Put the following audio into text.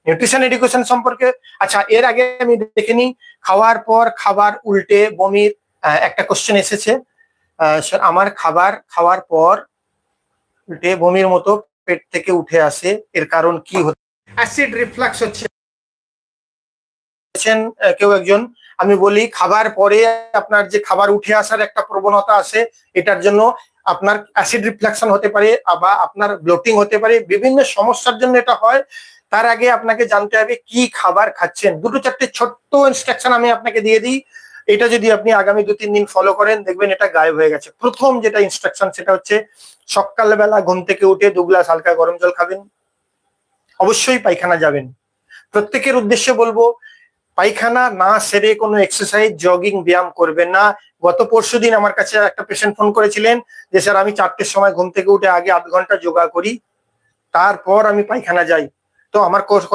Nutrition education সম্পর্কে। আচ্ছা, এর আগে আমি দেখে নিই, খাওয়ার পর খাবার উল্টে বমির একটা কোশ্চেন এসেছে। আমার খাবার খাওয়ার পর উল্টে বমির মতো পেট থেকে উঠে আসে, এর কারণ কি হচ্ছে? অ্যাসিড রিফ্লাক্স হচ্ছে কেউ একজন। আমি বলি, খাবার পরে আপনার যে খাবার উঠে আসার একটা প্রবণতা আছে, এটার জন্য আপনার অ্যাসিড রিফ্লাকশন হতে পারে বা আপনার ব্লোটিং হতে পারে, বিভিন্ন সমস্যার জন্য এটা হয়। তার আগে আপনাকে জানতে হবে কি খাবার খাচ্ছেন। দুটো চারটে ছোট্ট ইনস্ট্রাকশন আমি আপনাকে দিয়ে দিই, এটা যদি আপনি আগামী 2-3 দিন ফলো করেন, দেখবেন এটা গায়েব হয়ে গেছে। প্রথম যেটা ইনস্ট্রাকশন সেটা হচ্ছে, সকালবেলা ঘুম থেকে উঠে 2 গ্লাস হালকা গরম জল খাবেন, অবশ্যই পায়খানা যাবেন। প্রত্যেকের উদ্দেশ্যে বলবো, পায়খানা না সেরে কোনো এক্সারসাইজ, জগিং, ব্যায়াম করবেন না। গত পরশুদিন আমার কাছে একটা পেশেন্ট ফোন করেছিলেন যে স্যার, আমি 4টের সময় ঘুম থেকে উঠে আগে আধ ঘন্টা যোগা করি, তারপর আমি পায়খানা যাই। তো আমার